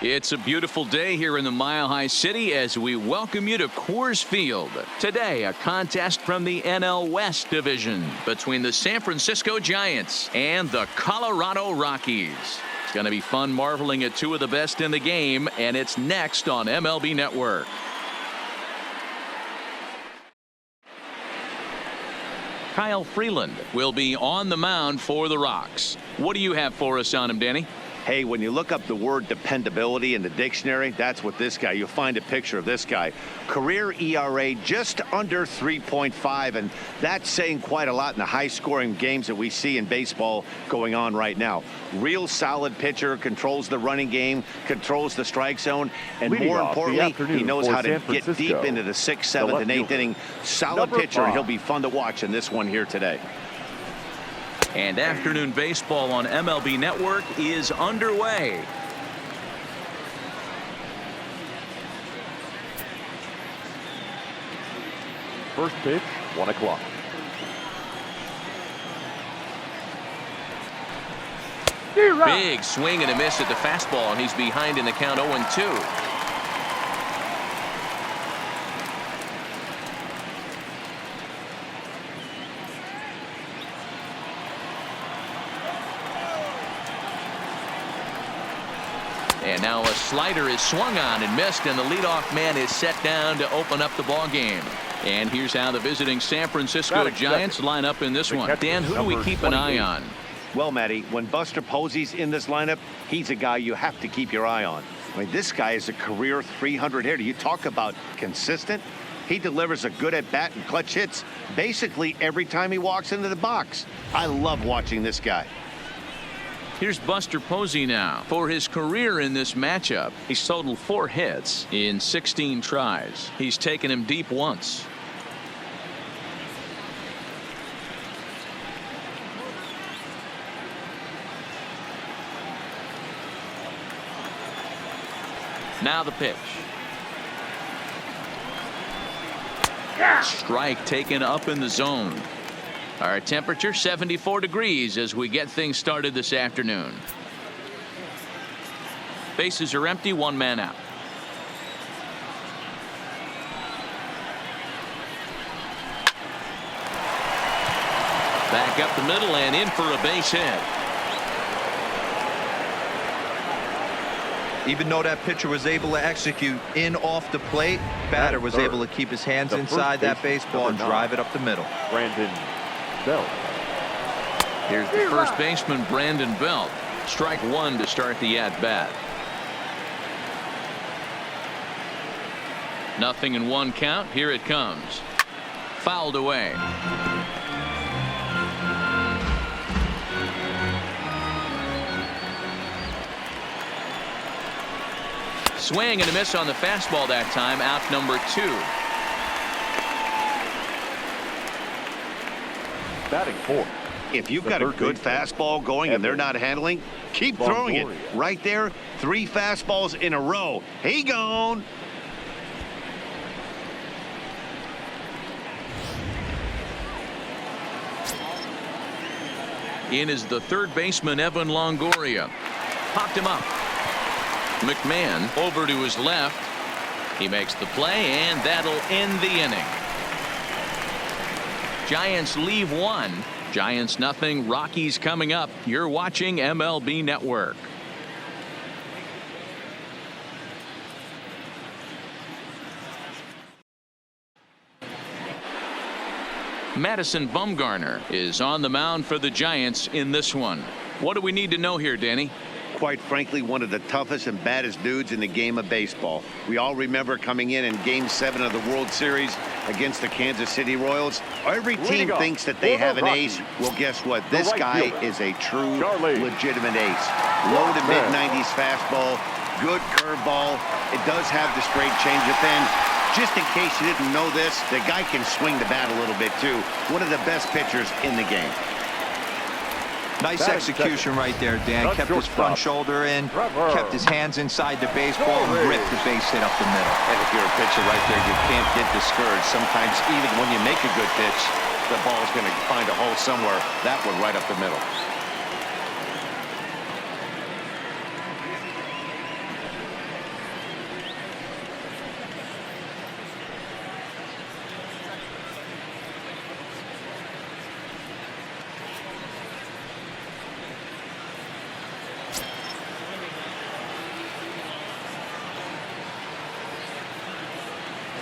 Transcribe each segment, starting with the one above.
It's a beautiful day here in the Mile High City as we welcome you to Coors Field. Today, a contest from the NL West Division between the San Francisco Giants and the Colorado Rockies. It's going to be fun marveling at two of the best in the game, and it's next on MLB Network. Kyle Freeland will be on the mound for the Rocks. What do you have for us on him, Danny? Hey, when you look up the word dependability in the dictionary, that's what this guy, you'll find a picture of this guy. Career ERA just under 3.5, and that's saying quite a lot in the high-scoring games that we see in baseball going on right now. Real solid pitcher, controls the running game, controls the strike zone, and more importantly, he knows how to get deep into the 6th, 7th, and 8th inning. Solid pitcher, and he'll be fun to watch in this one here today. And afternoon baseball on MLB Network is underway. First pitch, 1 o'clock. Big swing and a miss at the fastball, and he's behind in the count 0-2. And now a slider is swung on and missed, and the leadoff man is set down to open up the ball game. And here's how the visiting San Francisco Giants line up in this one. Dan, who do we keep an eye on? Well, Matty, when Buster Posey's in this lineup, he's a guy you have to keep your eye on. I mean, this guy is a career 300 hitter. You talk about consistent. He delivers a good at-bat and clutch hits basically every time he walks into the box. I love watching this guy. Here's Buster Posey now. For his career in this matchup, he's totaled 4 hits in 16 tries. He's taken him deep once. Now the pitch. Strike taken up in the zone. Our temperature 74 degrees as we get things started this afternoon. Bases are empty, 1 man out. Back up the middle and in for a base hit. Even though that pitcher was able to execute in off the plate, batter was able to keep his hands inside that baseball and drive it up the middle. Brandon Belt. Here's the first baseman, Brandon Belt. Strike 1 to start the at-bat. 0-1 count. Here it comes. Fouled away. Swing and a miss on the fastball that time. Out number 2. Batting 4. If you've got a good fastball going and they're not handling, keep throwing it. Right there, 3 fastballs in a row. He gone. In is the third baseman, Evan Longoria. Popped him up. McMahon over to his left. He makes the play, and that'll end the inning. Giants leave 1. Giants nothing. Rockies coming up. You're watching MLB Network. Madison Bumgarner is on the mound for the Giants in this one. What do we need to know here, Danny? Quite frankly, one of the toughest and baddest dudes in the game of baseball. We all remember coming in Game 7 of the World Series against the Kansas City Royals. Every team thinks that they have an ace. Well, guess what? This guy is a true, legitimate ace. Low to mid-90s fastball, good curveball. It does have the straight changeup in. Just in case you didn't know this, the guy can swing the bat a little bit, too. One of the best pitchers in the game. Nice execution right there, Dan. Kept his front shoulder in, kept his hands inside the baseball, and ripped the base hit up the middle. And if you're a pitcher right there, you can't get discouraged. Sometimes even when you make a good pitch, the ball's going to find a hole somewhere. That one right up the middle.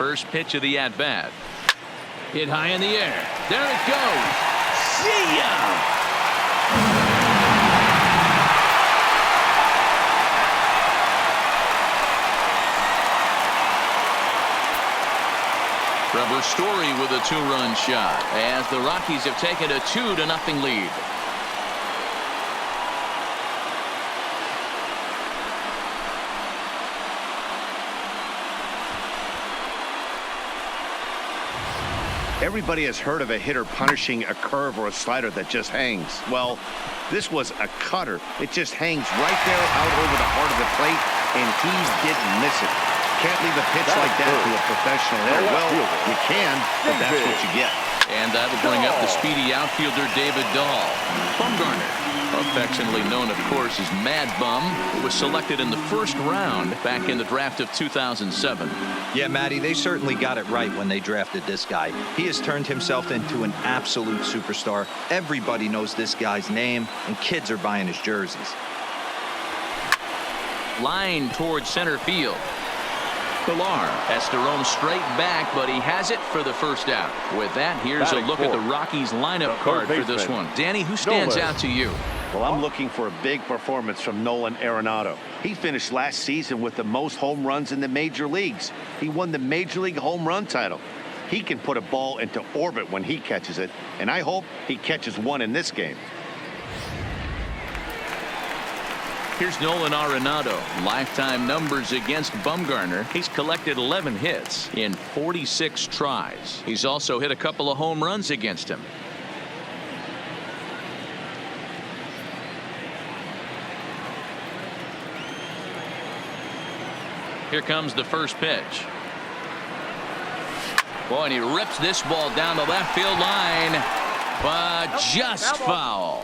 First pitch of the at-bat. Hit high in the air. There it goes. See ya! Trevor Story with a 2-run shot as the Rockies have taken a 2-0 lead. Everybody has heard of a hitter punishing a curve or a slider that just hangs. Well, this was a cutter. It just hangs right there out over the heart of the plate, and he didn't miss it. Can't leave a pitch like that to a professional hitter. Well, you can, but that's what you get. And that'll bring up the speedy outfielder David Dahl. Bumgarner, affectionately known, of course, as Mad Bum, was selected in the first round back in the draft of 2007. Yeah, Matty, they certainly got it right when they drafted this guy. He has turned himself into an absolute superstar. Everybody knows this guy's name, and kids are buying his jerseys. Line towards center field. Pilar has to roam straight back, but he has it for the first out. With that, here's a look at the Rockies lineup card for this one. Danny, who stands out to you? Well, I'm looking for a big performance from Nolan Arenado. He finished last season with the most home runs in the major leagues. He won the Major League home run title. He can put a ball into orbit when he catches it, and I hope he catches one in this game. Here's Nolan Arenado. Lifetime numbers against Bumgarner. He's collected 11 hits in 46 tries. He's also hit a couple of home runs against him. Here comes the first pitch. Boy, and he rips this ball down the left field line, but just foul.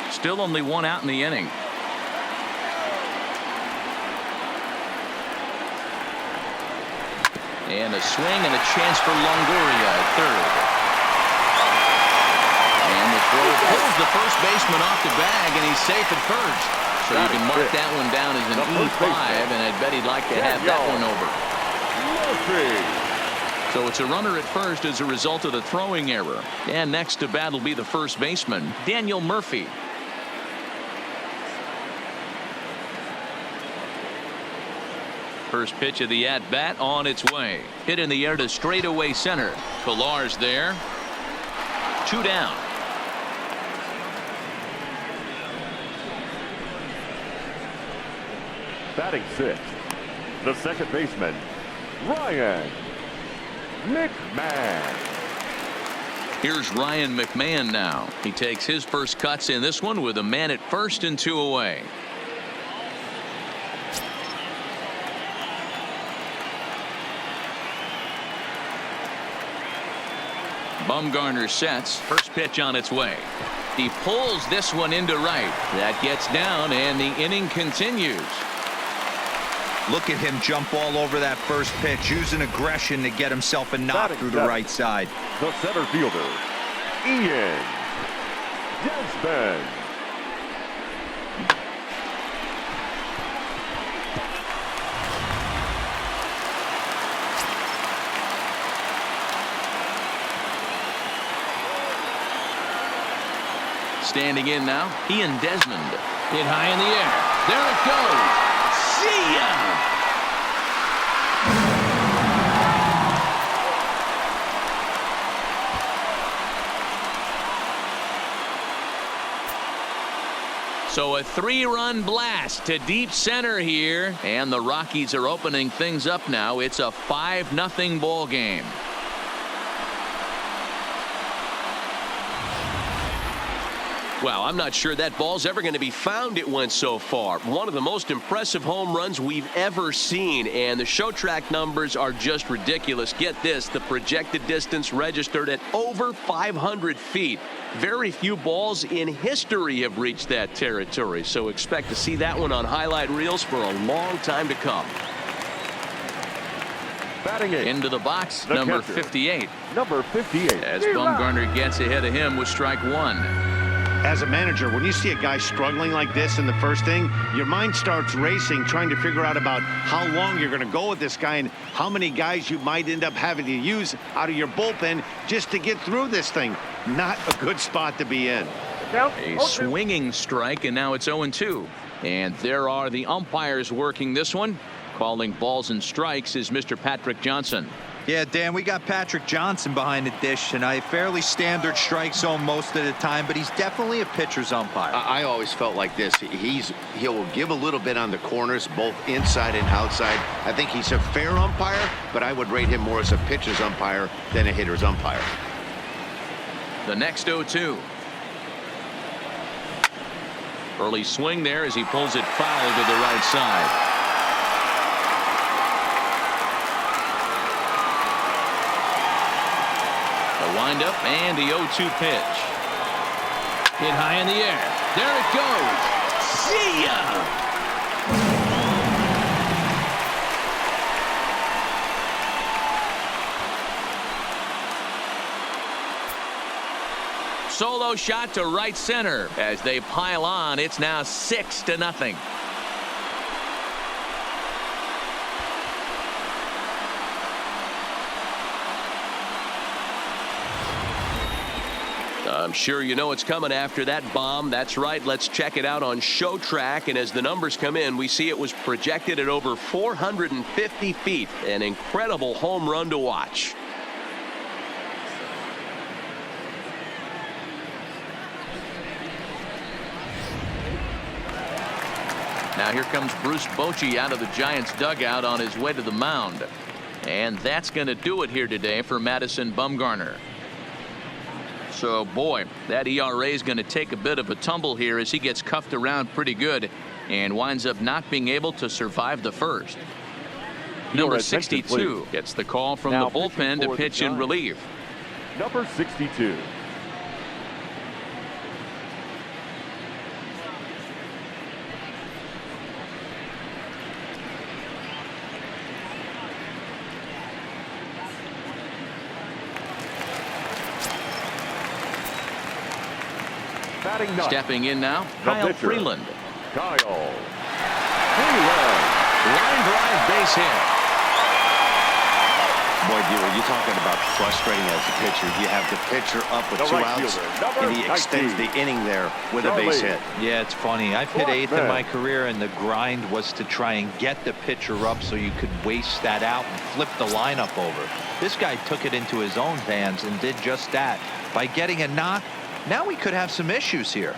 Still only one out in the inning. And a swing and a chance for Longoria at third. And the throw pulls the first baseman off the bag, and he's safe at first. So you can mark that one down as an E5, and I bet he'd like to have that one over. So it's a runner at first as a result of the throwing error. And next to bat will be the first baseman, Daniel Murphy. First pitch of the at-bat on its way. Hit in the air to straightaway center. Pilar's there. 2 down. Batting 6th, the second baseman, Ryan McMahon. Here's Ryan McMahon now. He takes his first cuts in this one with a man at first and 2 away. Bumgarner sets. First pitch on its way. He pulls this one into right. That gets down, and the inning continues. Look at him jump all over that first pitch, using aggression to get himself a knock through the right side. The center fielder, Ian Desmond. Standing in now, Ian Desmond. Hit high in the air. There it goes. See ya! So a 3-run blast to deep center here, and the Rockies are opening things up now. It's a 5-0 ball game. Well, I'm not sure that ball's ever going to be found. It went so far. One of the most impressive home runs we've ever seen, and the show track numbers are just ridiculous. Get this, the projected distance registered at over 500 feet. Very few balls in history have reached that territory, so expect to see that one on highlight reels for a long time to come. Batting 8th, into the box, the number catcher, 58. Number 58. As Bumgarner gets ahead of him with strike 1. As a manager, when you see a guy struggling like this in the first inning, your mind starts racing, trying to figure out about how long you're going to go with this guy and how many guys you might end up having to use out of your bullpen just to get through this thing. Not a good spot to be in. A swinging strike, and now it's 0-2. And there are the umpires working this one. Calling balls and strikes is Mr. Patrick Johnson. Yeah, Dan, we got Patrick Johnson behind the dish tonight. Fairly standard strike zone most of the time, but he's definitely a pitcher's umpire. I always felt like this. He'll give a little bit on the corners, both inside and outside. I think he's a fair umpire, but I would rate him more as a pitcher's umpire than a hitter's umpire. The next 0-2. Early swing there as he pulls it foul to the right side. Windup and the 0-2 pitch. Hit high in the air. There it goes. See ya! Solo shot to right center. As they pile on, it's now 6-0. I'm sure you know it's coming after that bomb. That's right. Let's check it out on Show Track. And as the numbers come in, we see it was projected at over 450 feet. An incredible home run to watch. Now here comes Bruce Bochy out of the Giants dugout on his way to the mound. And that's going to do it here today for Madison Bumgarner. So, boy, that ERA is going to take a bit of a tumble here as he gets cuffed around pretty good and winds up not being able to survive the first. Number 62 gets the call from the bullpen to pitch in relief. Number 62. Stepping in now, Kyle Freeland. Kyle Freeland. Line drive base hit. Boy, when you're talking about frustrating as a pitcher, you have the pitcher up with 2 outs, and he extends the inning there with a base hit. Yeah, it's funny. I've hit 8th in my career, and the grind was to try and get the pitcher up so you could waste that out and flip the lineup over. This guy took it into his own hands and did just that. By getting a knock, now we could have some issues here.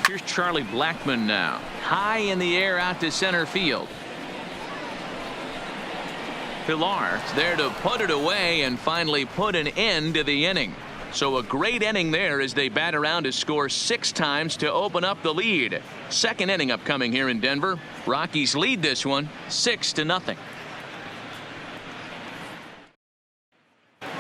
Here's Charlie Blackmon now. High in the air out to center field. Pilar is there to put it away and finally put an end to the inning. So a great inning there as they bat around to score 6 times to open up the lead. Second inning upcoming here in Denver. Rockies lead this one 6-0.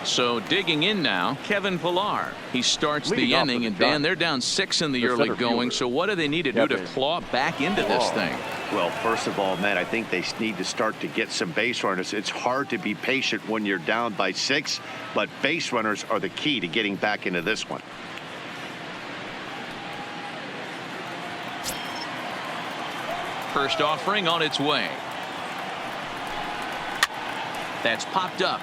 So digging in now, Kevin Pilar. He starts the inning, and Dan, they're down 6 in the early going. So what do they need to do to claw back into this thing? Well, first of all, Matt, I think they need to start to get some base runners. It's hard to be patient when you're down by 6, but base runners are the key to getting back into this one. First offering on its way. That's popped up.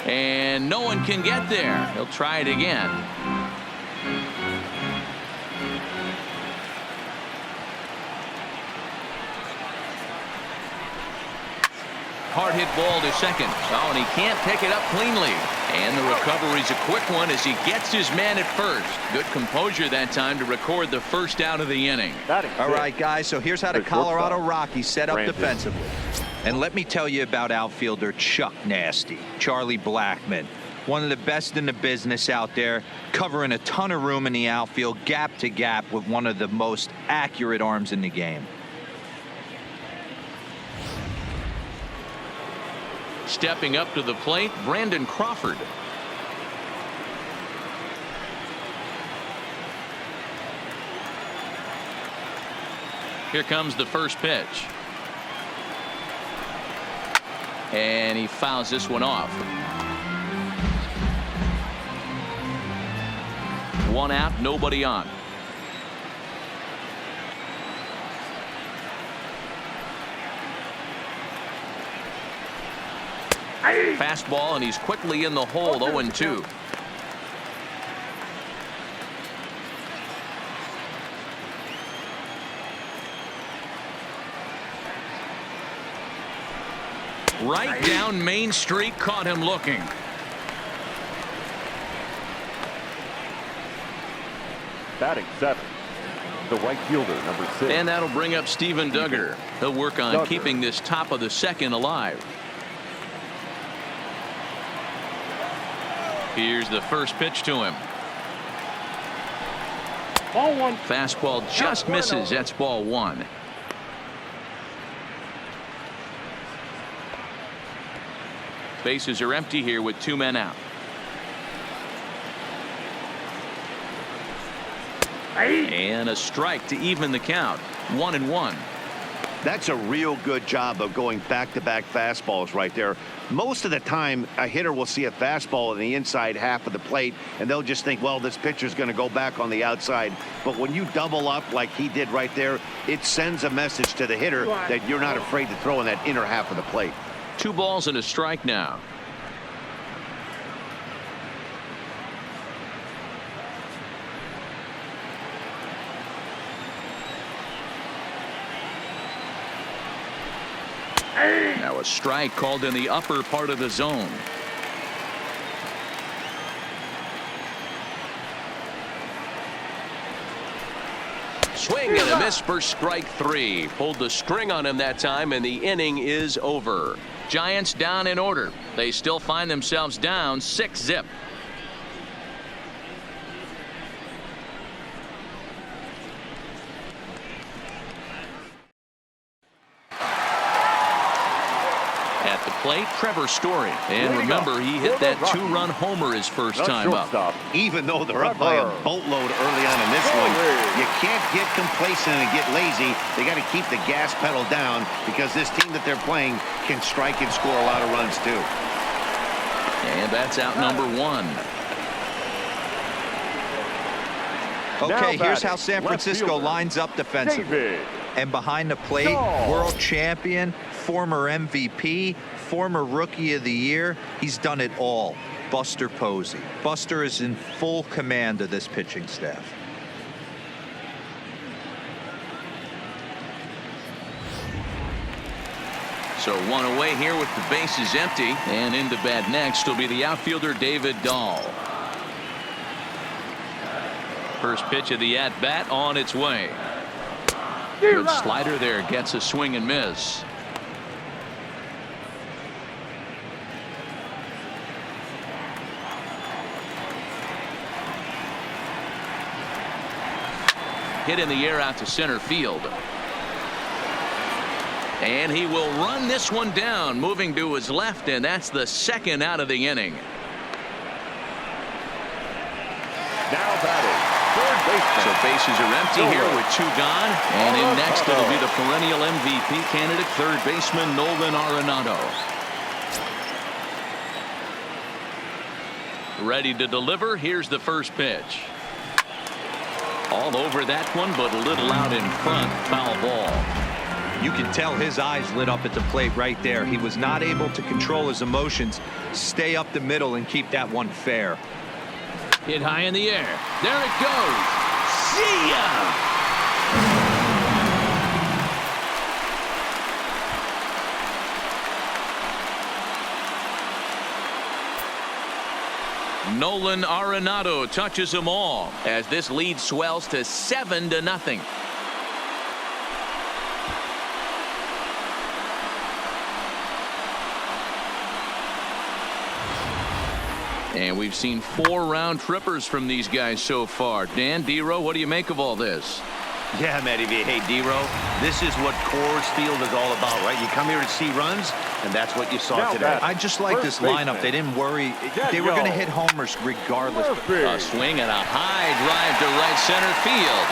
And no one can get there. He'll try it again. Hard hit ball to second. Oh, and he can't pick it up cleanly. And the recovery's a quick one as he gets his man at first. Good composure that time to record the first out of the inning. All right, guys, so here's how the Colorado Rockies set up defensively. And let me tell you about outfielder Chuck Nasty, Charlie Blackmon. One of the best in the business out there, covering a ton of room in the outfield, gap to gap with one of the most accurate arms in the game. Stepping up to the plate, Brandon Crawford. Here comes the first pitch. And he fouls this one off. 1 out, nobody on. Fastball, and he's quickly in the hole, 0-2. Right down Main Street, caught him looking. Batting 7, the right fielder, number 6. And that'll bring up Steven Duggar. He'll work on keeping this top of the second alive. Here's the first pitch to him. Ball 1. Fastball just misses. That's ball 1. Bases are empty here with 2 men out. And a strike to even the count. 1-1. That's a real good job of going back-to-back fastballs right there. Most of the time, a hitter will see a fastball in the inside half of the plate, and they'll just think, well, this pitcher's going to go back on the outside. But when you double up like he did right there, it sends a message to the hitter that you're not afraid to throw in that inner half of the plate. 2 balls and a strike now. Now a strike called in the upper part of the zone. Swing and a miss for strike 3. Pulled the string on him that time, and the inning is over. Giants down in order. They still find themselves down 6-0. At the plate, Trevor Story. And remember, he hit that 2-run homer his first time up. Even though they're up by a boatload early on in this one, you can't get complacent and get lazy. They got to keep the gas pedal down because this team that they're playing can strike and score a lot of runs too. And that's out number 1. Okay, here's how San Francisco lines up defensively. And behind the plate, world champion, former MVP, former Rookie of the Year. He's done it all. Buster Posey. Buster is in full command of this pitching staff. So 1 away here with the bases empty. And into bat next will be the outfielder David Dahl. First pitch of the at-bat on its way. Good slider there, gets a swing and miss. Hit in the air out to center field. And he will run this one down, moving to his left, and that's the second out of the inning. Now batting, third baseman. So bases are empty here with 2 gone. And in next it'll be the perennial MVP candidate, third baseman Nolan Arenado. Ready to deliver. Here's the first pitch. All over that one, but a little out in front. Foul ball. You can tell his eyes lit up at the plate right there. He was not able to control his emotions, stay up the middle, and keep that one fair. Hit high in the air. There it goes. See ya! Nolan Arenado touches them all as this lead swells to 7-0. And we've seen 4 round trippers from these guys so far. Dan, D-Row, what do you make of all this? Yeah, Matty V. Hey, D-Row, this is what Coors Field is all about, right? You come here to see runs, and that's what you saw today. I just like this lineup. They didn't worry. They were going to hit homers regardless. A swing and a high drive to right center field.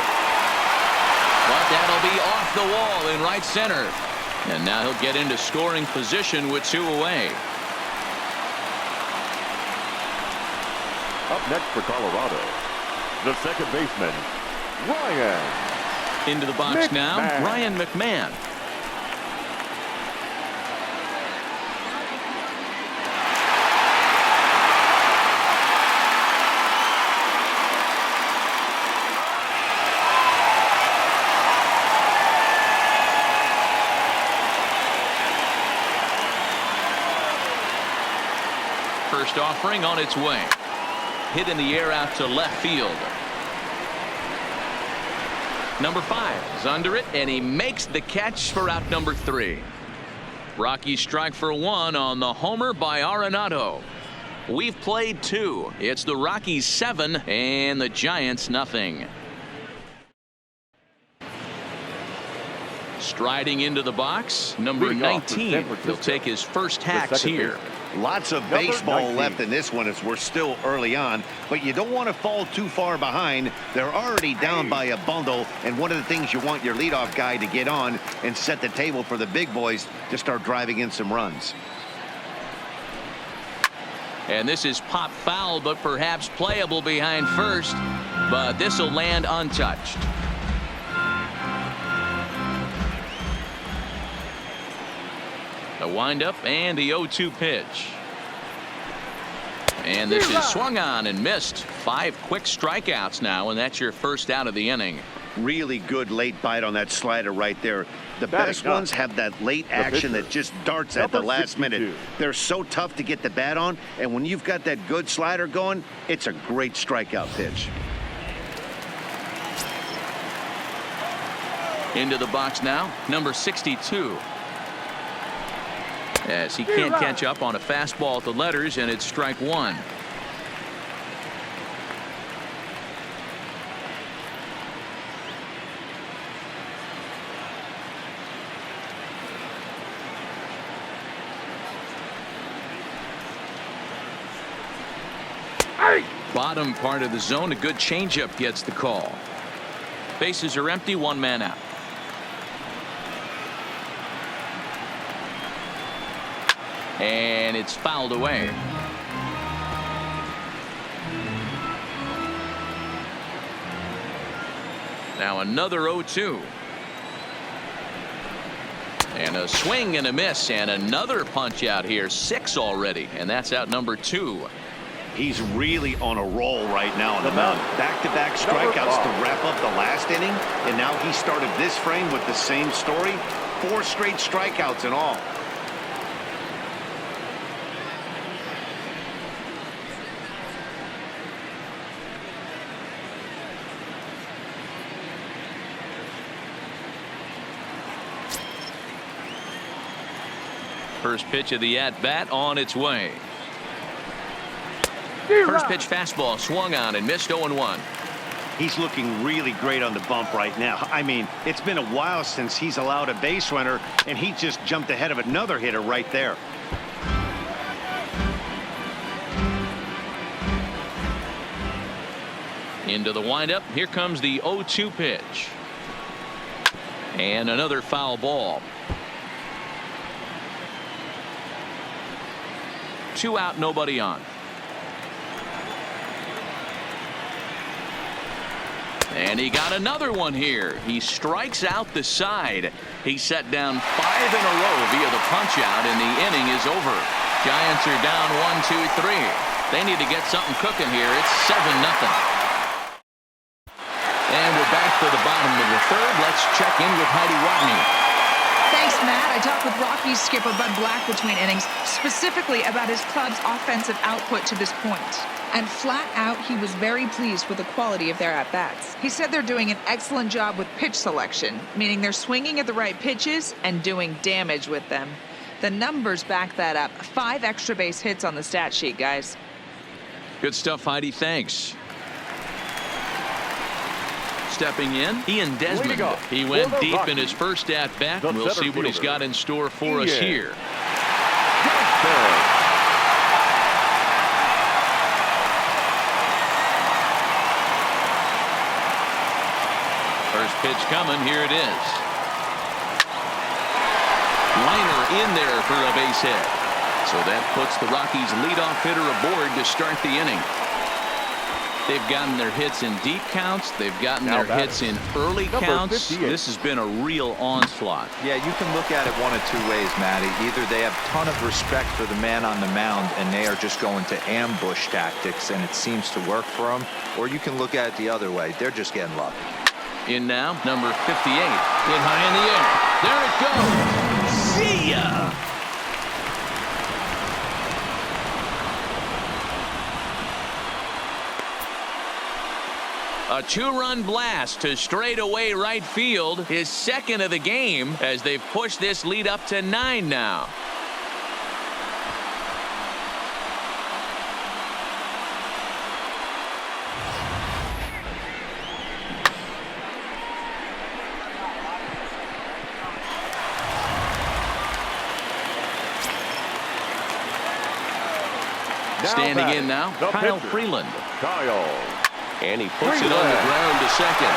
But that'll be off the wall in right center. And now he'll get into scoring position with 2 away. Up next for Colorado, the second baseman, Ryan. Into the box now, Ryan McMahon. First offering on its way. Hit in the air out to left field. Number 5 is under it, and he makes the catch for out number 3. Rockies strike for 1 on the homer by Arenado. We've played 2. It's the Rockies 7 and the Giants nothing. Striding into the box, number 19. He'll take his first hacks here. Lots of baseball left in this one as we're still early on, but you don't want to fall too far behind. They're already down by a bundle, and one of the things you want your leadoff guy to get on and set the table for the big boys to start driving in some runs. And this is pop foul, but perhaps playable behind first, but this will land untouched. The windup and the 0-2 pitch. And this is swung on and missed. 5 quick strikeouts now, and that's your first out of the inning. Really good late bite on that slider right there. The best ones have that late action that just darts at the last minute. They're so tough to get the bat on, and when you've got that good slider going, it's a great strikeout pitch. Into the box now, number 62. As he can't catch up on a fastball at the letters, and it's strike 1. Bottom part of the zone, a good changeup gets the call. Bases are empty, 1 man out. And it's fouled away. Now another 0-2. And a swing and a miss, and another punch out here. 6 already, and that's out number 2. He's really on a roll right now on the mound. Back-to-back strikeouts to wrap up the last inning, and now he started this frame with the same story. 4 straight strikeouts in all. First pitch of the at-bat on its way. First pitch fastball swung on and missed. 0-1. He's looking really great on the bump right now. I mean, it's been a while since he's allowed a base runner, and he just jumped ahead of another hitter right there. Into the windup. Here comes the 0-2 pitch. And another foul ball. 2 out, nobody on. And he got another one here. He strikes out the side. He set down 5 in a row via the punch out, and the inning is over. Giants are down 1-2-3. They need to get something cooking here. It's 7-0. And we're back to the bottom of the 3rd. Let's check in with Heidi Rodney. Thanks, Matt. I talked with Rockies skipper Bud Black between innings, specifically about his club's offensive output to this point. And flat out, he was very pleased with the quality of their at-bats. He said they're doing an excellent job with pitch selection, meaning they're swinging at the right pitches and doing damage with them. The numbers back that up. 5 extra base hits on the stat sheet, guys. Good stuff, Heidi. Thanks. Stepping in, Ian Desmond. He went deep in his first at-bat. We'll see what he's got in store for us here. First pitch coming. Here it is. Liner in there for a base hit. So that puts the Rockies leadoff hitter aboard to start the inning. They've gotten their hits in deep counts. They've gotten their hits in early counts. This has been a real onslaught. Yeah, you can look at it one of 2 ways, Matty. Either they have a ton of respect for the man on the mound and they are just going to ambush tactics and it seems to work for them, or you can look at it the other way. They're just getting lucky. In now, number 58. Hit high in the air. There it goes. See ya. A two-run blast to straightaway right field, his second of the game, as they've pushed this lead up to 9 now. Standing in now, Kyle Freeland. And he puts it on the ground to second.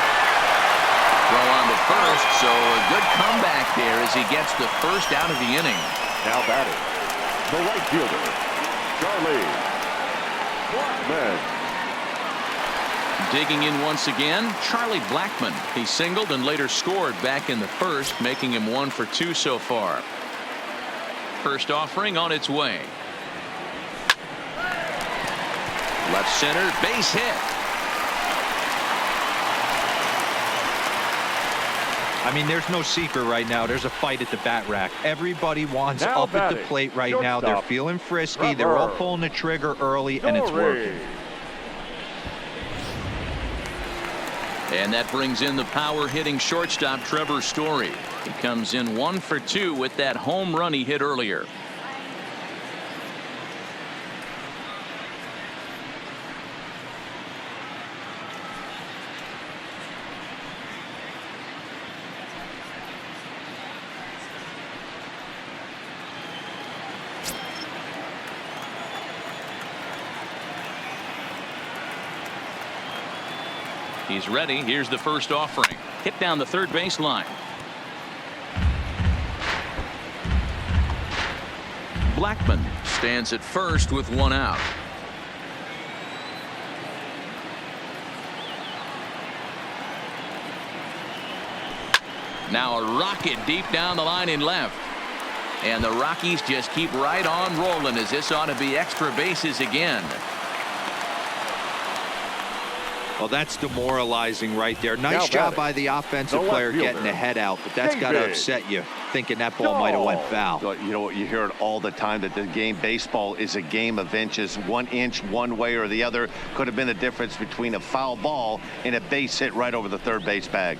Throw on to first, so a good comeback there as he gets the first out of the inning. Now batting, the right fielder, Charlie Blackmon. Digging in once again, Charlie Blackmon. He singled and later scored back in the first, making him 1 for 2 so far. First offering on its way. Left center, base hit. I mean, there's no secret right now. There's a fight at the bat rack. Everybody wants Now up at the batting, plate right now. shortstop, They're feeling frisky. They're all pulling the trigger early, and it's working. And that brings in the power-hitting shortstop, Trevor Story. He comes in 1 for 2 with that home run he hit earlier. He's ready. Here's the first offering. Hit down the third base line. Blackmon stands at first with 1 out. Now a rocket deep down the line in left. And the Rockies just keep right on rolling, as this ought to be extra bases again. Well, that's demoralizing right there. Nice job by the offensive player getting the head out, but that's got to upset you, thinking that ball might have went foul. You know what, you hear it all the time, that the game, baseball is a game of inches. 1 inch one way or the other could have been the difference between a foul ball and a base hit right over the third base bag.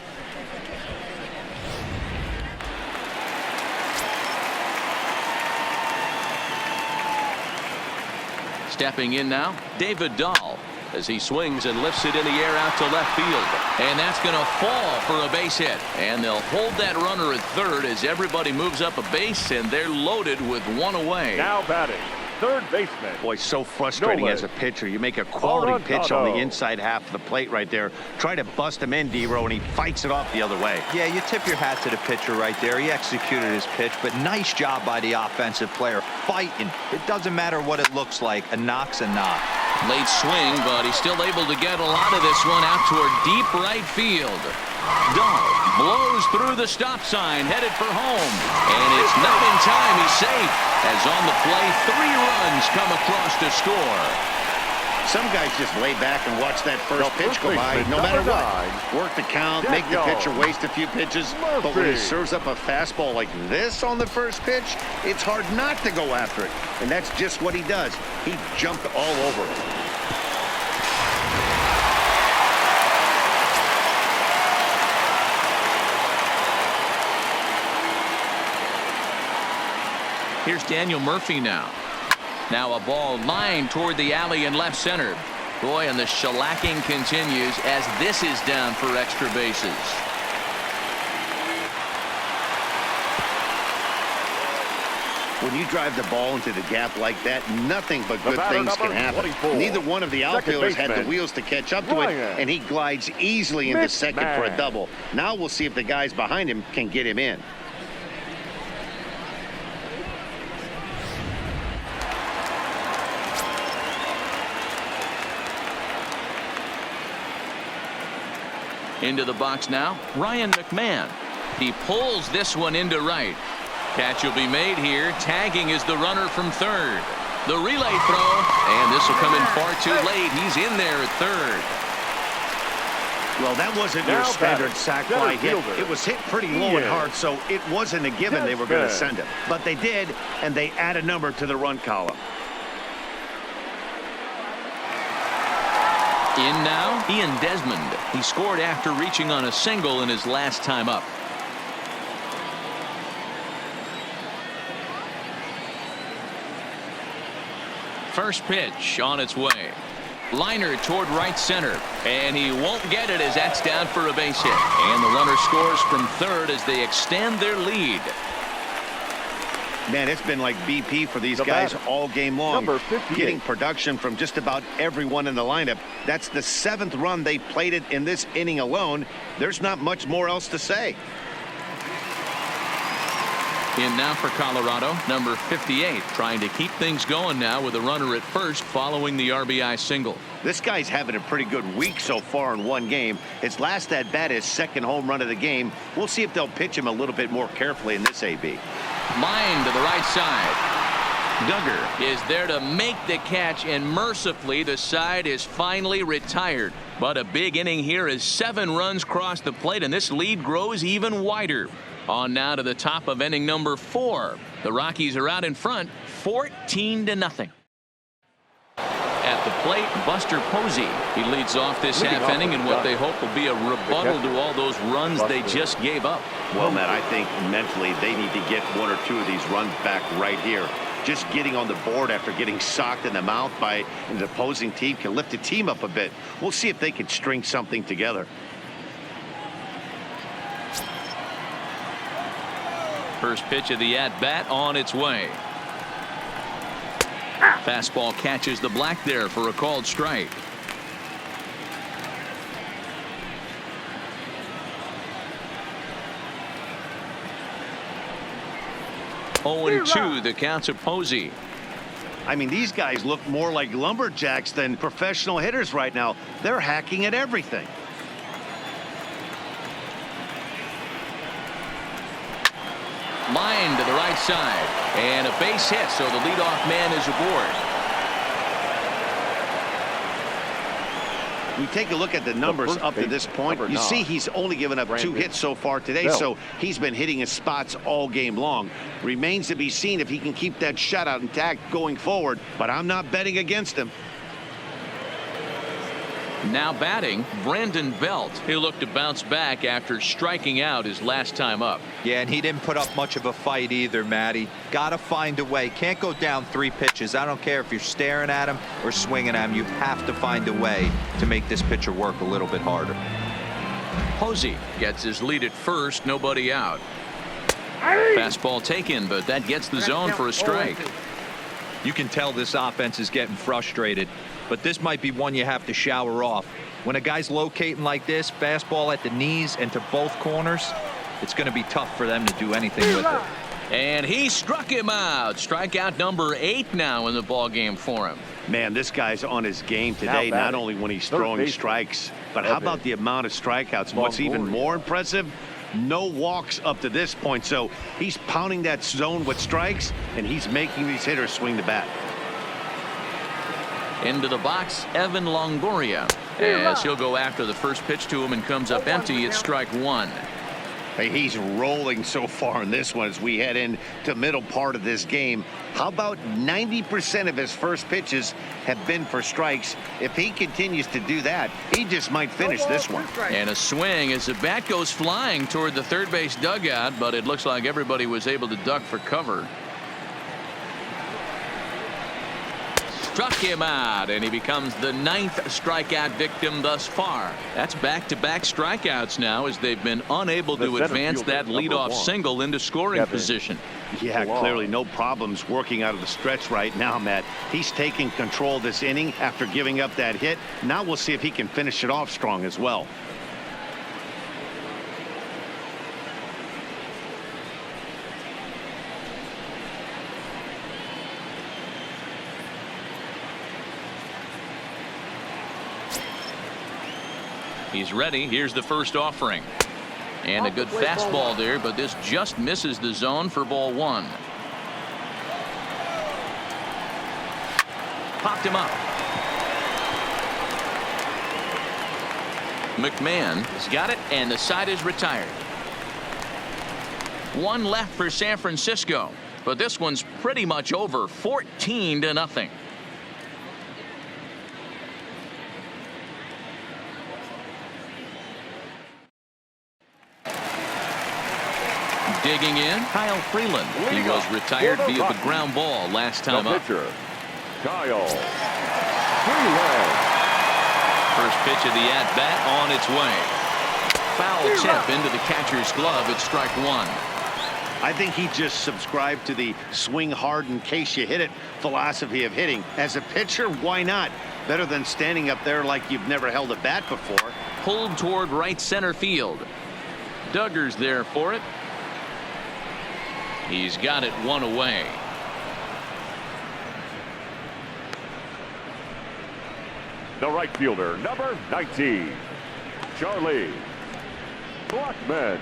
Stepping in now, David Dahl, as he swings and lifts it in the air out to left field. And that's going to fall for a base hit. And they'll hold that runner at third as everybody moves up a base, and they're loaded with 1 away. Now batting, third baseman. Boy, so frustrating as a pitcher. You make a quality pitch on the inside half of the plate right there. Try to bust him in, D-Row, and he fights it off the other way. Yeah, you tip your hat to the pitcher right there. He executed his pitch, but nice job by the offensive player fighting. It doesn't matter what it looks like. A knock's a knock. Late swing, but he's still able to get a lot of this one out toward deep right field. Dahl blows through the stop sign, headed for home. And it's not in time. He's safe, as on the play, 3 runs come across to score. Some guys just lay back and watch that first pitch go by, no matter what. Work the count, make the pitcher waste a few pitches. But when he serves up a fastball like this on the first pitch, it's hard not to go after it. And that's just what he does. He jumped all over it. Here's Daniel Murphy now. Now a ball lined toward the alley in left center. Boy, and the shellacking continues as this is down for extra bases. When you drive the ball into the gap like that, nothing but good things can happen. Neither one of the outfielders had the wheels to catch up to it, and he glides easily into second for a double. Now we'll see if the guys behind him can get him in. Into the box now, Ryan McMahon. He pulls this one into right. Catch will be made here. Tagging is the runner from third. The relay throw, and this will come in far too late. He's in there at third. Well, that wasn't your standard sac fly hit. It was hit pretty low and hard, so it wasn't a given they were going to send it. But they did, and they add a number to the run column. In now, Ian Desmond. He scored after reaching on a single in his last time up. First pitch on its way. Liner toward right center, and he won't get it as that's down for a base hit. And the runner scores from third as they extend their lead. Man, it's been like BP for these guys all game long. Getting production from just about everyone in the lineup. That's the 7th run they plated in this inning alone. There's not much more else to say. In now for Colorado, number 58, trying to keep things going now with a runner at first following the RBI single. This guy's having a pretty good week so far in one game. His last at bat is 2nd home run of the game. We'll see if they'll pitch him a little bit more carefully in this AB. Line to the right side. Duggar is there to make the catch, and mercifully the side is finally retired. But a big inning here as 7 runs cross the plate, and this lead grows even wider. On now to the top of inning number 4. The Rockies are out in front 14-0. At the plate, Buster Posey. He leads off this half inning in what they hope will be a rebuttal to all those runs they just gave up. Well, Matt, I think mentally they need to get 1 or 2 of these runs back right here. Just getting on the board after getting socked in the mouth by an opposing team can lift the team up a bit. We'll see if they can string something together. First pitch of the at-bat on its way. Fastball catches the black there for a called strike. Oh, 0-2 the count to Posey. I mean, these guys look more like lumberjacks than professional hitters right now. They're hacking at everything. Line to the right side, and a base hit, so the leadoff man is aboard. We take a look at the numbers up to this point. You see he's only given up 2 hits so far today, so he's been hitting his spots all game long. Remains to be seen if he can keep that shutout intact going forward, but I'm not betting against him. Now batting, Brandon Belt. He'll look to bounce back after striking out his last time up. Yeah, and he didn't put up much of a fight either, Matty. Got to find a way. Can't go down 3 pitches. I don't care if you're staring at him or swinging at him. You have to find a way to make this pitcher work a little bit harder. Posey gets his lead at first, nobody out. Fastball taken, but that gets the zone for a strike. You can tell this offense is getting frustrated, but this might be one you have to shower off. When a guy's locating like this, fastball at the knees and to both corners, it's going to be tough for them to do anything with it. And he struck him out. Strikeout number 8 now in the ball game for him. Man, this guy's on his game today, not only when he's throwing strikes, but how about the amount of strikeouts? What's even more impressive, no walks up to this point. So he's pounding that zone with strikes, and he's making these hitters swing the bat. Into the box, Evan Longoria, as he'll go after the first pitch to him and comes up empty at strike 1. Hey, he's rolling so far in this one as we head into the middle part of this game. How about 90% of his first pitches have been for strikes? If he continues to do that, he just might finish this one. And a swing as the bat goes flying toward the third base dugout, but it looks like everybody was able to duck for cover. Struck him out, and he becomes the 9th strikeout victim thus far. That's back-to-back strikeouts now as they've been unable to advance that leadoff single into scoring position. Yeah, clearly no problems working out of the stretch right now, Matt. He's taking control of this inning after giving up that hit. Now we'll see if he can finish it off strong as well. He's ready. Here's the first offering. And a good fastball there, but this just misses the zone for ball 1. Popped him up. McMahon has got it, and the side is retired. 1 left for San Francisco, but this one's pretty much over, 14-0. Digging in, Kyle Freeland. He was retired via the ground ball last time up. Pitcher, Kyle Freeland. First pitch of the at-bat on its way. Foul tip into the catcher's glove. It's strike one. I think he just subscribed to the swing hard in case you hit it philosophy of hitting. As a pitcher, why not? Better than standing up there like you've never held a bat before. Pulled toward right center field. Duggar's there for it. He's got it one away. The right fielder, number 19, Charlie Blackmon.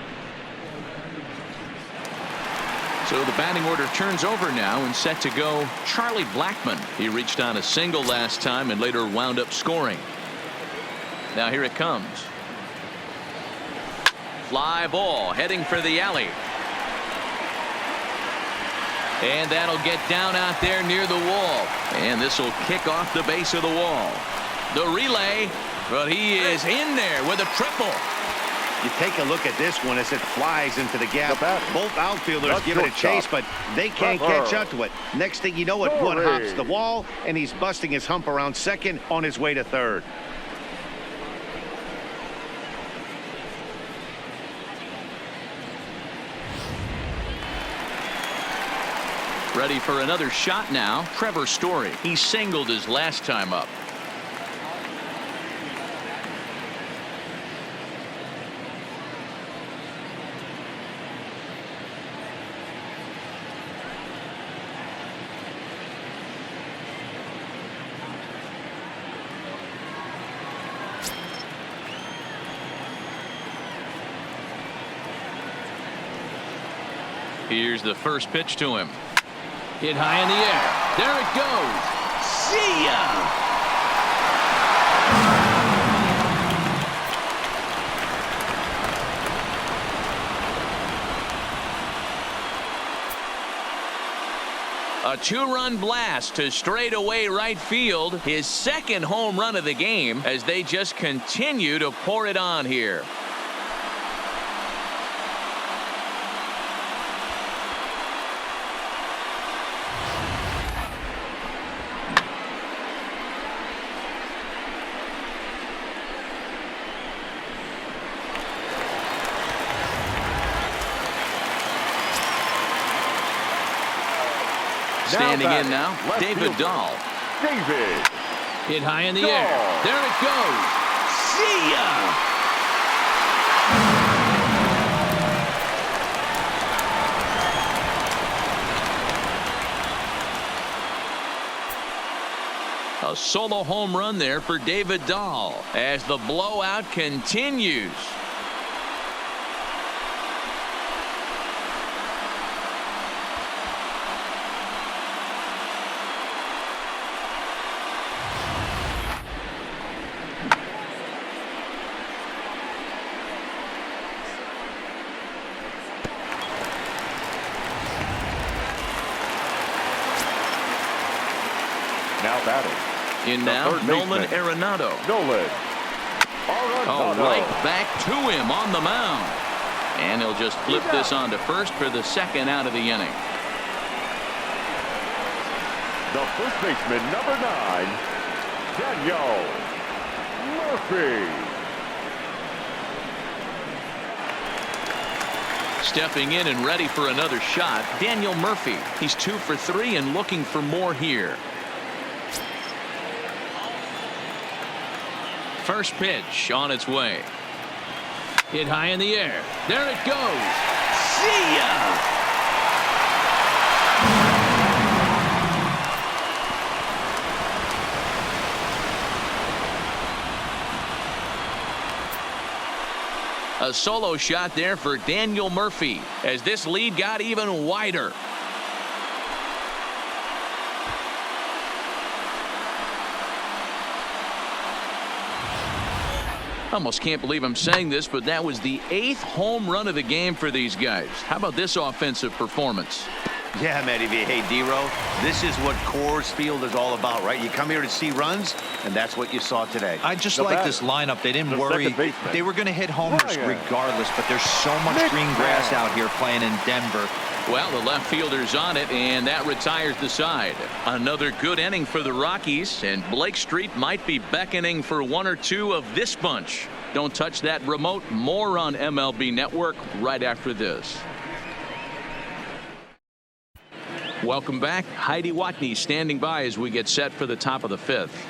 So the batting order turns over now and set to go Charlie Blackmon. He reached on a single last time and later wound up scoring. Now here it comes. Fly ball heading for the alley. And that'll get down out there near the wall. And this will kick off the base of the wall. The relay, but he is in there with a triple. You take a look at this one as it flies into the gap. Both outfielders give it a chase, but they can't catch up to it. Next thing you know it, one hops the wall, and he's busting his hump around second on his way to third. Ready for another shot now. Trevor Story. He singled his last time up. Here's the first pitch to him. Hit high in the air. There it goes. See ya! A two-run blast to straightaway right field. His second home run of the game as they just continue to pour it on here. Standing in now, David Dahl. David. Hit high in the air. There it goes. See ya! A solo home run there for David Dahl as the blowout continues. Now batting. In now, Nolan Arenado. Oh, right back to him on the mound. And he'll just flip this on to first for the second out of the inning. The first baseman, number 9, Daniel Murphy. Stepping in and ready for another shot, Daniel Murphy. He's 2 for 3 and looking for more here. First pitch on its way. Hit high in the air. There it goes. See ya! A solo shot there for Daniel Murphy as this lead got even wider. Almost can't believe I'm saying this, but that was the 8th home run of the game for these guys. How about this offensive performance? Yeah, Matty V. Hey, D-Row, this is what Coors Field is all about, right? You come here to see runs, and that's what you saw today. I just like this lineup. They didn't worry. They were going to hit homers regardless, but there's so much green grass out here playing in Denver. Well, the left fielder's on it, and that retires the side. Another good inning for the Rockies, and Blake Street might be beckoning for one or two of this bunch. Don't touch that remote. More on MLB Network right after this. Welcome back. Heidi Watney standing by as we get set for the top of the fifth.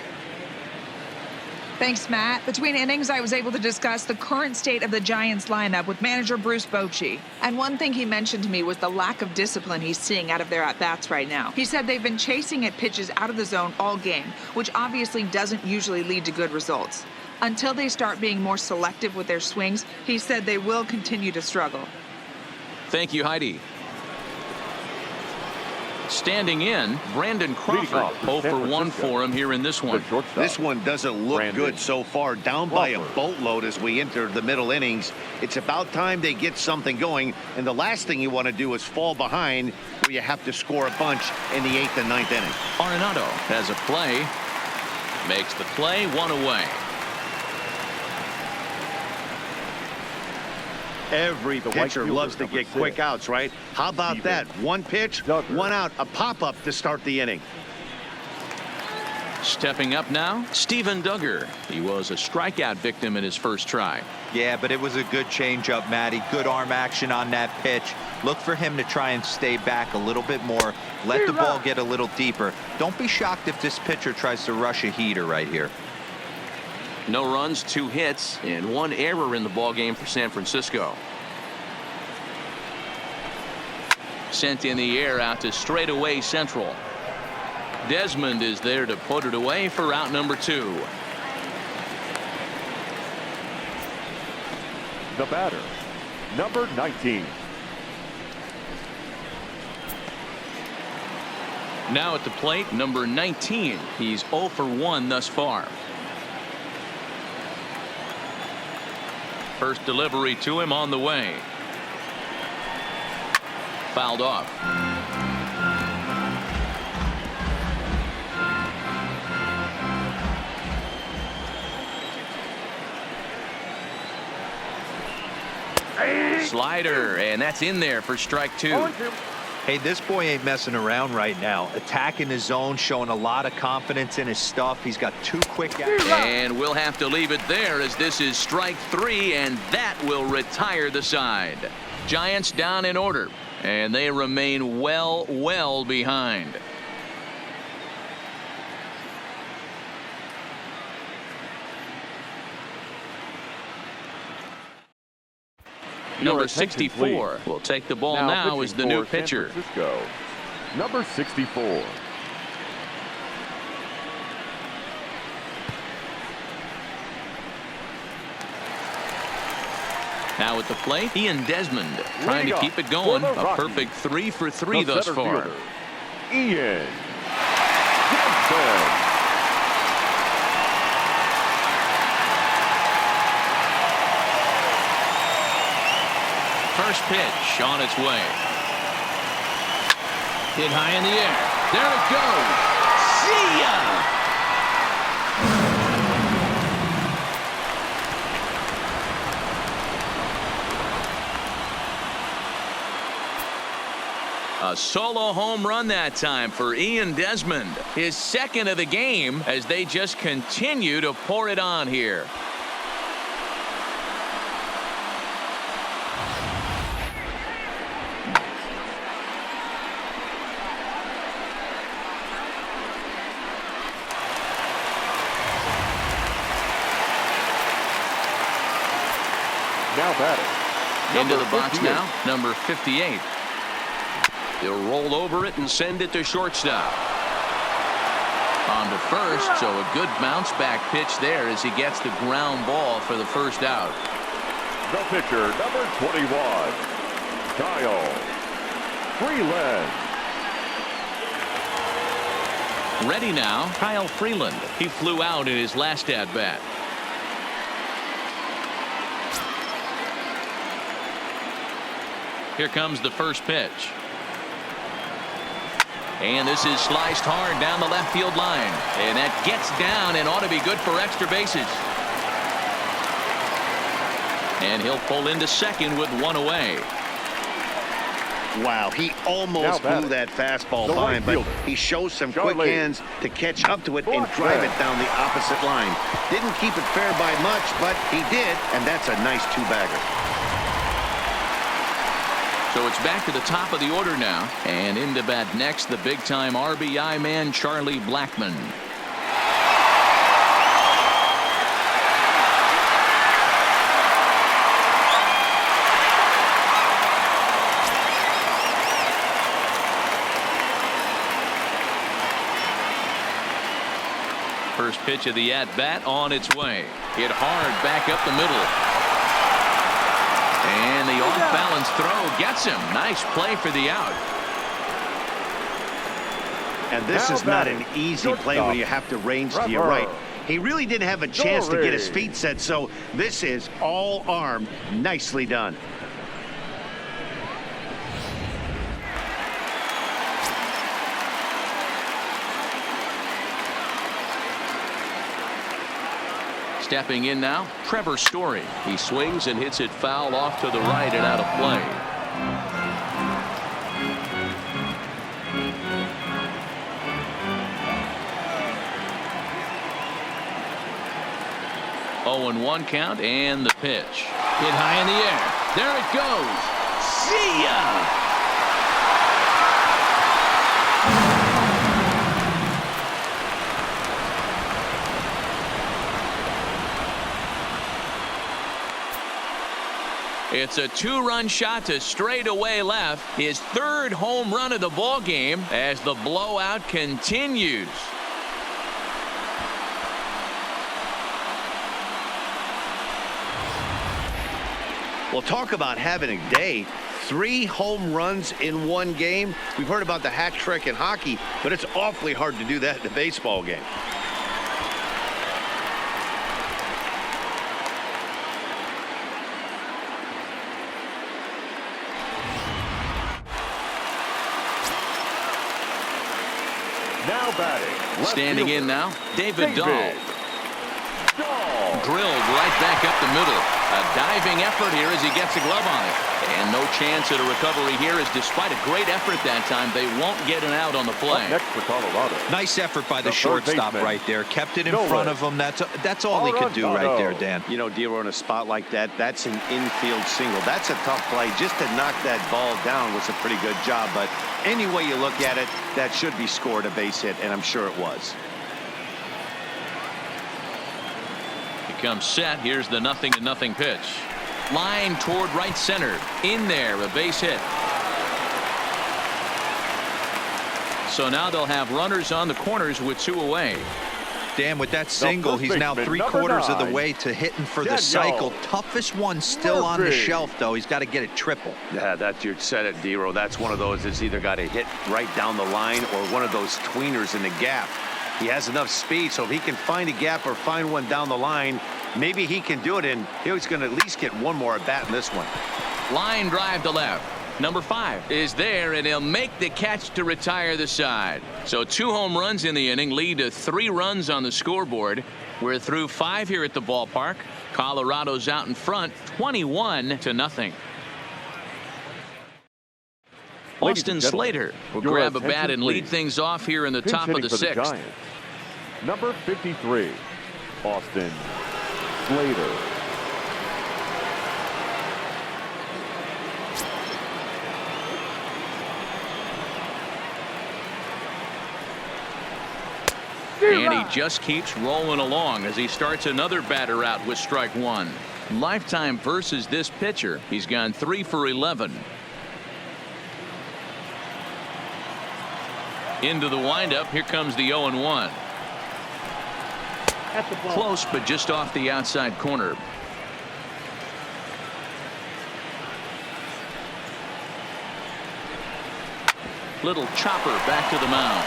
Thanks, Matt. Between innings, I was able to discuss the current state of the Giants lineup with manager Bruce Bochy. And one thing he mentioned to me was the lack of discipline he's seeing out of their at-bats right now. He said they've been chasing at pitches out of the zone all game, which obviously doesn't usually lead to good results. Until they start being more selective with their swings, he said they will continue to struggle. Thank you, Heidi. Standing in, Brandon Crawford, 0 for 1 for him here in this one. This one doesn't look good so far. Down by a boatload as we enter the middle innings. It's about time they get something going, and the last thing you want to do is fall behind where you have to score a bunch in the 8th and 9th inning. Arenado has a play, makes the play, one away. Every pitcher loves to get quick outs, right? How about that? One pitch, one out, a pop-up to start the inning. Stepping up now, Steven Duggar. He was a strikeout victim in his first try. Yeah, but it was a good changeup, Matty. Good arm action on that pitch. Look for him to try and stay back a little bit more. Let the ball get a little deeper. Don't be shocked if this pitcher tries to rush a heater right here. No runs, 2 hits, and 1 error in the ballgame for San Francisco. Sent in the air out to straightaway central. Desmond is there to put it away for out number 2. The batter, number 19. Now at the plate, number 19. He's 0 for 1 thus far. First delivery to him on the way. Fouled off. Slider, and that's in there for strike 2. Hey, this boy ain't messing around right now. Attacking his zone, showing a lot of confidence in his stuff. He's got 2 quick outs. And we'll have to leave it there as this is strike 3, and that will retire the side. Giants down in order, and they remain well behind. Number 64 will take the ball now as the new pitcher. Number 64. Now at the plate, Ian Desmond trying to keep it going. A perfect 3 for 3 thus far. Ian Desmond. First pitch on its way. Hit high in the air. There it goes. See ya! A solo home run that time for Ian Desmond. His second of the game as they just continue to pour it on here. Now batting. Into the box 58. Now, number 58. They'll roll over it and send it to shortstop. On to first, so a good bounce back pitch there as he gets the ground ball for the first out. The pitcher, number 21, Kyle Freeland. Ready now, Kyle Freeland. He flew out in his last at bat. Here comes the first pitch. And this is sliced hard down the left field line. And that gets down and ought to be good for extra bases. And he'll pull into second with one away. Wow, he almost blew that fastball by him, but he shows some quick hands to catch up to it and drive it down the opposite line. Didn't keep it fair by much, but he did, and that's a nice two-bagger. So it's back to the top of the order now. And into bat next, the big-time RBI man, Charlie Blackmon. First pitch of the at-bat on its way. Hit hard back up the middle. And the off-balance throw gets him. Nice play for the out. And this is not an easy play when you have to range to your right. He really didn't have a chance to get his feet set, so this is all arm. Nicely done. Stepping in now, Trevor Story. He swings and hits it foul off to the right and out of play. Oh, and 1 count and the pitch. Hit high in the air. There it goes. See ya! It's a 2-run shot to straightaway left. His 3rd home run of the ball game as the blowout continues. Well, talk about having a day. 3 home runs in 1 game. We've heard about the hat trick in hockey, but it's awfully hard to do that in a baseball game. Now batting. Standing in now, David Dahl. Drilled right back up the middle. A diving effort here as he gets a glove on it. And no chance at a recovery here, as despite a great effort that time, they won't get an out on the play. Next for Colorado. Nice effort by the shortstop right there. Kept it in front of him. That's all he could do right there, Dan. You know, Dero, in a spot like that, that's an infield single. That's a tough play. Just to knock that ball down was a pretty good job. But any way you look at it, that should be scored a base hit, and I'm sure it was. Comes set. Here's the 0-0 pitch. Line toward right center. In there, a base hit. So now they'll have runners on the corners with 2 away. Dan, with that single, he's now 3/4 of the way to hitting for the cycle. Toughest one still on the shelf, though. He's got to get it triple. Yeah, that's, you said it, Dero. That's one of those that's either got to hit right down the line or one of those tweeners in the gap. He has enough speed, so if he can find a gap or find one down the line, maybe he can do it, and he's going to at least get one more at bat in this one. Line drive to left. Number 5 is there, and he'll make the catch to retire the side. So 2 home runs in the inning lead to 3 runs on the scoreboard. We're through 5 here at the ballpark. Colorado's out in front, 21-0. Austin Slater will grab a bat and lead things off here in the top of the 6th. Number 53, Austin Slater. And he just keeps rolling along as he starts another batter out with strike 1. Lifetime versus this pitcher. He's gone 3 for 11. Into the windup. Here comes the 0-1. Close, but just off the outside corner. Little chopper back to the mound.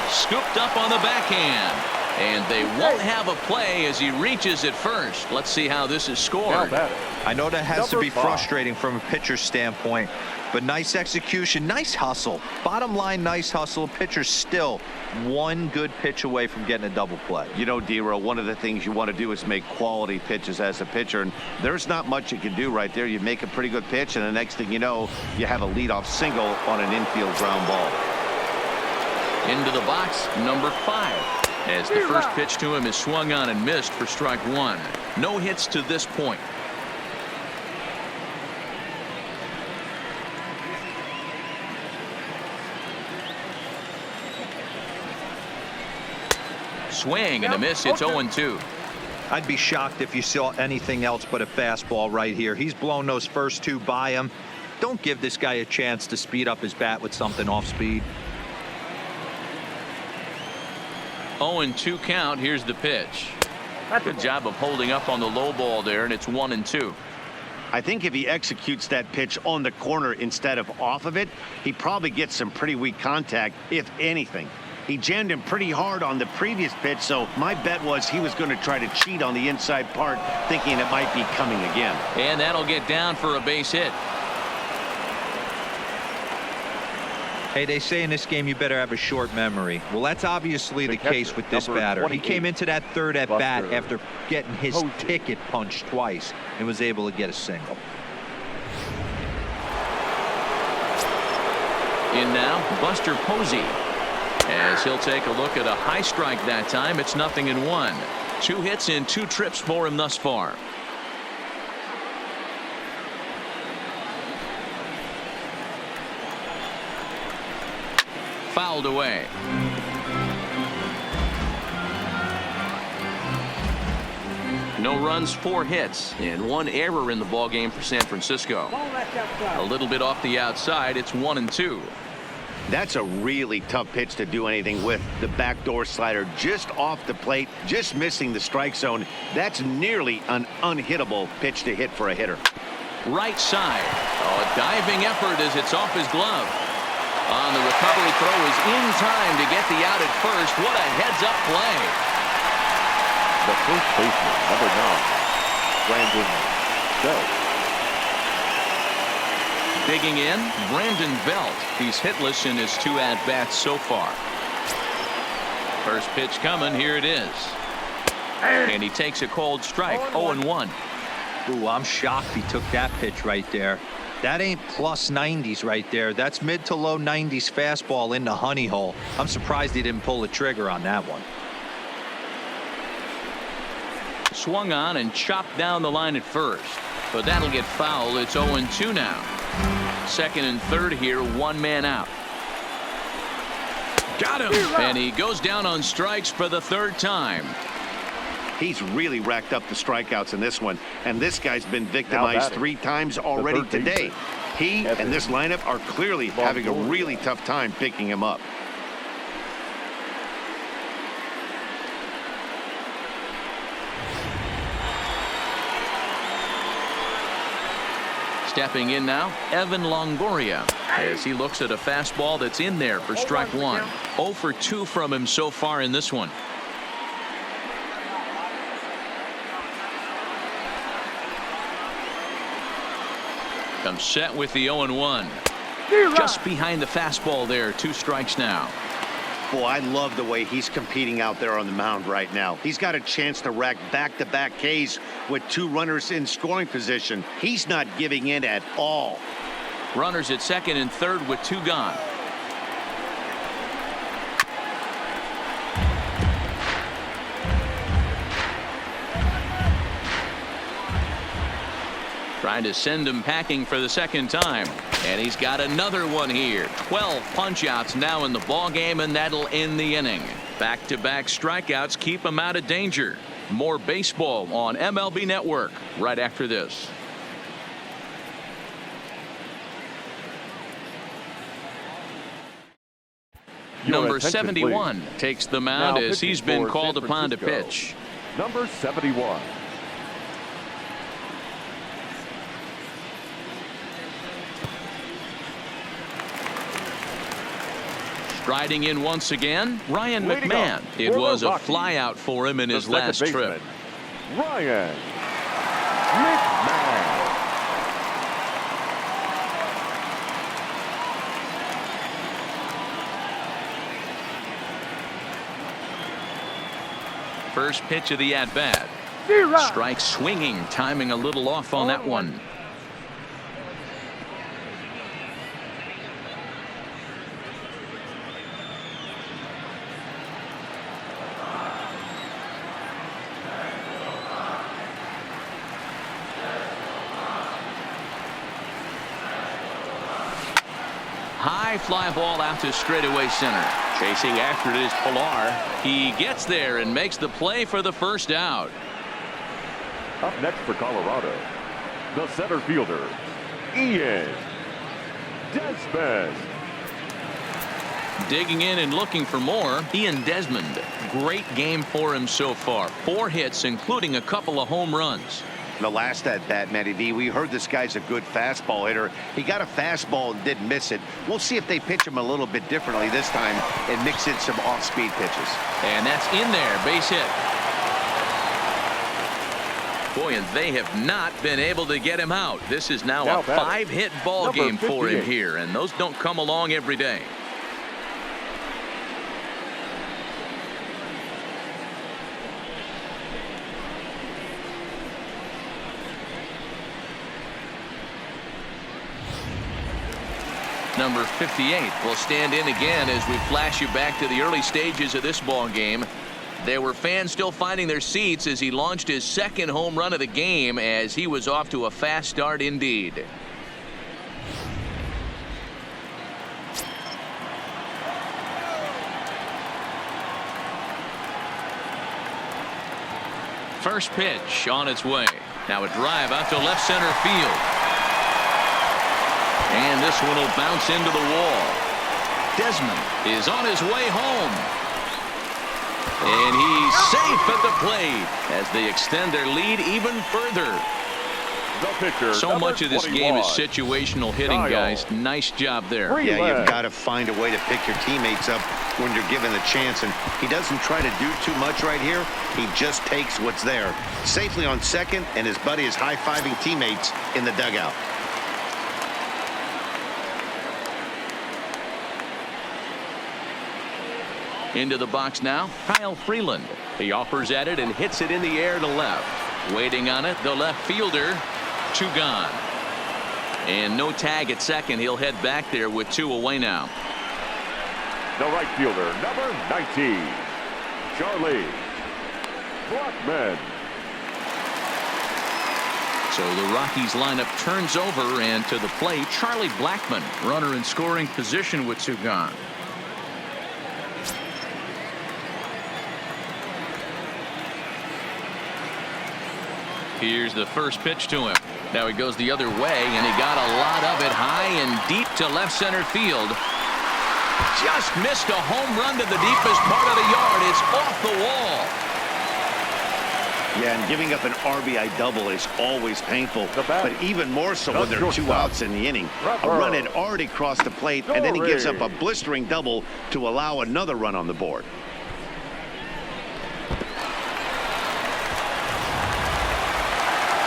Scooped up on the backhand. And they won't have a play as he reaches at first. Let's see how this is scored. I know that has to Number be 5. frustrating from a pitcher's standpoint, but nice execution, nice hustle. Bottom line, nice hustle. Pitcher's still one good pitch away from getting a double play. You know, D-Row, one of the things you want to do is make quality pitches as a pitcher, and there's not much you can do right there. You make a pretty good pitch, and the next thing you know, you have a leadoff single on an infield ground ball. Into the box, number 5. As the first pitch to him is swung on and missed for strike 1. No hits to this point. Swing and a miss. It's 0-2. I'd be shocked if you saw anything else but a fastball right here. He's blown those first 2 by him. Don't give this guy a chance to speed up his bat with something off speed. 0-2 count. Here's the pitch. Good job of holding up on the low ball there, and it's 1-2. I think if he executes that pitch on the corner instead of off of it, he probably gets some pretty weak contact, if anything. He jammed him pretty hard on the previous pitch, so my bet was he was going to try to cheat on the inside part, thinking it might be coming again. And that'll get down for a base hit. Hey, they say in this game you better have a short memory. Well, that's obviously the case with this batter. He came into that third at bat after getting his ticket punched twice and was able to get a single. In now, Buster Posey. As he'll take a look at a high strike that time. It's 0-1. 2 hits in 2 trips for him thus far. Fouled away. No runs, 4 hits, and 1 error in the ballgame for San Francisco. A little bit off the outside. It's 1-2. That's a really tough pitch to do anything with. The backdoor slider just off the plate, just missing the strike zone. That's nearly an unhittable pitch to hit for a hitter. Right side. Oh, a diving effort as it's off his glove. On the recovery throw is in time to get the out at first. What a heads-up play. The first baseman, number 9, Brandon Belt. Digging in, Brandon Belt. He's hitless in his 2 at-bats so far. First pitch coming. Here it is. And he takes a cold strike. 0-1. Ooh, I'm shocked he took that pitch right there. That ain't plus 90s right there. That's mid to low 90s fastball in the honey hole. I'm surprised he didn't pull the trigger on that one. Swung on and chopped down the line at first. But that'll get foul. It's 0-2 now. Second and third here, 1 man out. Got him. And he goes down on strikes for the 3rd time. He's really racked up the strikeouts in this one, and this guy's been victimized 3 times already today. He and this lineup are clearly having a really tough time picking him up. Stepping in now, Evan Longoria, as he looks at a fastball that's in there for strike 1. 0 for 2 from him so far in this one. Comes set with the 0-1. Just behind the fastball there. 2 strikes now. Boy, I love the way he's competing out there on the mound right now. He's got a chance to rack back-to-back Ks with 2 runners in scoring position. He's not giving in at all. Runners at second and third with 2 gone. Trying to send him packing for the 2nd time. And he's got another one here. 12 punch-outs now in the ballgame, and that'll end the inning. Back-to-back strikeouts keep him out of danger. More baseball on MLB Network right after this. Number 71 takes the mound as he's been called upon to pitch. Number 71. Striding in once again, Ryan Leading McMahon. up It for the was a Rockies, flyout for him in the his second last baseman, trip. Ryan McMahon. First pitch of the at-bat. Strike swinging, timing a little off on that one. High fly ball out to straightaway center. Chasing after it is Pilar. He gets there and makes the play for the first out. Up next for Colorado, the center fielder, Ian Desmond. Digging in and looking for more, Ian Desmond. Great game for him so far. 4 hits, including a couple of home runs. The last at bat, Matty D, we heard this guy's a good fastball hitter. He got a fastball and didn't miss it. We'll see if they pitch him a little bit differently this time and mix in some off-speed pitches. And that's in there, base hit. Boy, and they have not been able to get him out. This is now a 5-hit ball game for him here, and those don't come along every day. Number 58 will stand in again as we flash you back to the early stages of this ball game. There were fans still finding their seats as he launched his second home run of the game as he was off to a fast start indeed. First pitch on its way. Now a drive out to left center field. And this one will bounce into the wall. Desmond is on his way home. And he's safe at the plate as they extend their lead even further. The pitcher, So much of this 21. game is situational hitting, Kyle. guys. Nice job there. Yeah, you've got to find a way to pick your teammates up when you're given the chance, and he doesn't try to do too much right here. He just takes what's there. Safely on second, and his buddy is high-fiving teammates in the dugout. Into the box now, Kyle Freeland. He offers at it and hits it in the air to left. Waiting on it, the left fielder. 2 gone. And no tag at second. He'll head back there with 2 away now. The right fielder, number 19, Charlie Blackmon. So the Rockies lineup turns over, and to the plate, Charlie Blackmon, runner in scoring position with 2 gone. Here's the first pitch to him. Now he goes the other way, and he got a lot of it high and deep to left center field. Just missed a home run to the deepest part of the yard. It's off the wall. Yeah, and giving up an RBI double is always painful, but even more so when there are 2 outs in the inning. A run had already crossed the plate, and then he gives up a blistering double to allow another run on the board.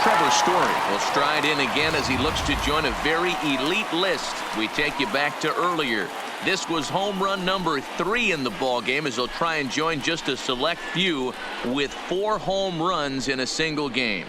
Trevor Story will stride in again as he looks to join a very elite list. We take you back to earlier. This was home run number 3 in the ball game as he'll try and join just a select few with 4 home runs in a single game.